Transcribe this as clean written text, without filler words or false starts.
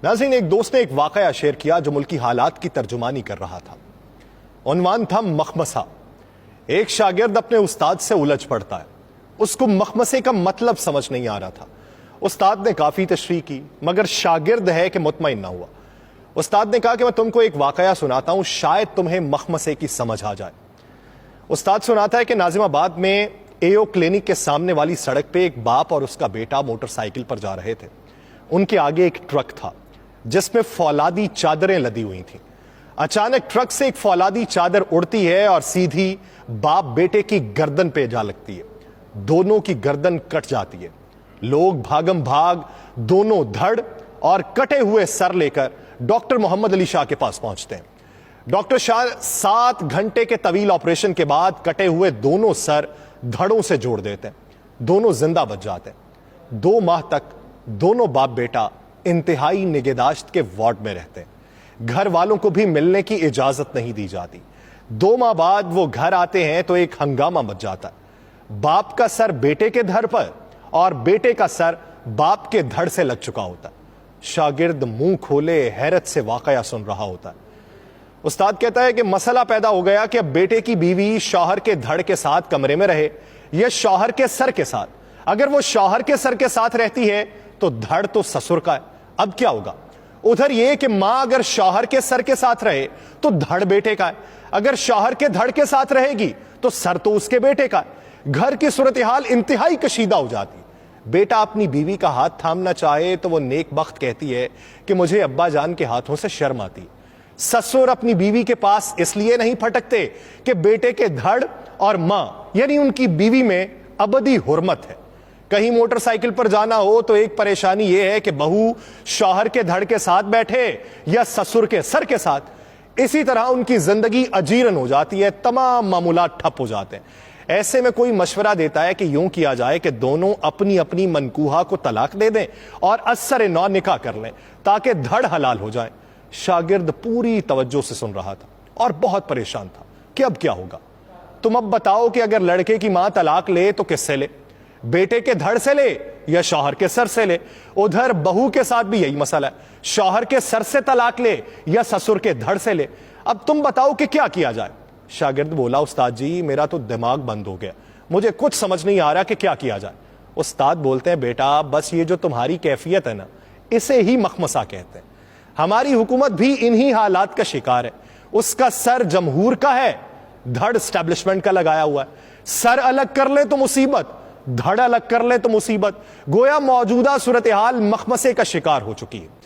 नाज़रीन, एक दोस्त ने एक वाकया शेयर किया जो मुल्की हालात की तर्जुमानी कर रहा था। उन्वान था मखमसा। एक शागिर्द अपने उस्ताद से उलझ पड़ता है। उसको मखमसे का मतलब समझ नहीं आ रहा था। उस्ताद ने काफी तशरीह की, मगर शागिर्द है कि मुतमईन ना हुआ। उस्ताद ने कहा कि मैं तुमको एक वाकया सुनाता हूं, शायद तुम्हें मखमसे की समझ आ जाए। उस्ताद सुनाता है कि नाजिमाबाद में एओ क्लिनिक के सामने वाली सड़क पे एक बाप और उसका बेटा मोटरसाइकिल पर जा रहे थे। उनके आगे एक ट्रक था जिसमें फौलादी चादरें लदी हुई थीं। अचानक ट्रक से एक फौलादी चादर उड़ती है और सीधी बाप बेटे की गर्दन पे जा लगती है। दोनों की गर्दन कट जाती है। लोग भागम भाग दोनों धड़ और कटे हुए सर लेकर डॉक्टर मोहम्मद अली शाह के पास पहुंचते हैं। डॉक्टर शाह 7 घंटे के तवील ऑपरेशन के बाद कटे हुए दोनों सर धड़ों से जोड़ देते हैं। दोनों जिंदा बच जाते हैं। 2 माह तक दोनों बाप बेटा इंतहाई निगहदाश्त के वार्ड में रहते हैं। घर वालों को भी मिलने की इजाजत नहीं दी जाती। 2 माह बाद वो घर आते हैं तो एक हंगामा मच जाता है। बाप का सर बेटे के धड़ पर और बेटे का सर बाप के धड़ से लग चुका होता है। शागिर्द मुंह खोले हैरत से वाकया सुन रहा होता है। उस्ताद कहता है कि मसला पैदा हो गया कि अब बेटे की बीवी शौहर के धड़ के साथ कमरे में रहे या शौहर के सर के साथ। अगर वो शौहर के सर के साथ रहती है तो धड़ तो ससुर का है। अब क्या होगा? उधर ये कि मां अगर शौहर के सर के साथ रहे तो धड़ बेटे का है। अगर शौहर के धड़ के साथ रहेगी तो सर तो उसके बेटे का है। घर की सूरत हाल इंतहाई कशीदा हो जाती है। बेटा अपनी बीवी का हाथ थामना चाहे तो वो नेक बख्त कहती है कि मुझे अब्बा जान के हाथों से शर्म आती। ससुर अपनी बीवी के पास इसलिए नहीं फटकते कि बेटे के धड़ और मां यानी उनकी बीवी में अबदी हुर्मत है। कहीं मोटरसाइकिल पर जाना हो तो एक परेशानी यह है कि बहू शौहर के धड़ के साथ बैठे या ससुर के सर के साथ। इसी तरह उनकी जिंदगी अजीरन हो जाती है, तमाम मामूलात ठप हो जाते हैं। ऐसे में कोई मशवरा देता है कि यूं किया जाए कि दोनों अपनी अपनी मनकूहा को तलाक दे दें और अस्सर नौ निकाह कर लें ताकि धड़ हलाल हो जाए। शागिर्द पूरी तवज्जो से सुन रहा था और बहुत परेशान था कि अब क्या होगा। तुम अब बताओ कि अगर लड़के की मां तलाक ले तो किससे ले? बेटे के धड़ से ले या शौहर के सर से ले? उधर बहू के साथ भी यही मसला है, शौहर के सर से तलाक ले या ससुर के धड़ से ले। अब तुम बताओ कि क्या किया जाए? शागिर्द बोला, उस्ताद जी मेरा तो दिमाग बंद हो गया, मुझे कुछ समझ नहीं आ रहा कि क्या किया जाए। उस्ताद बोलते हैं, बेटा बस ये जो तुम्हारी कैफियत है ना, इसे ही मखमसा कहते हैं। हमारी हुकूमत भी इन्हीं हालात का शिकार है। उसका सर जमहूर का है, धड़ एस्टेब्लिशमेंट का लगाया हुआ है। सर अलग कर ले तो मुसीबत, धड़ अलग कर ले तो मुसीबत। गोया मौजूदा सूरत हाल मखमसे का शिकार हो चुकी है।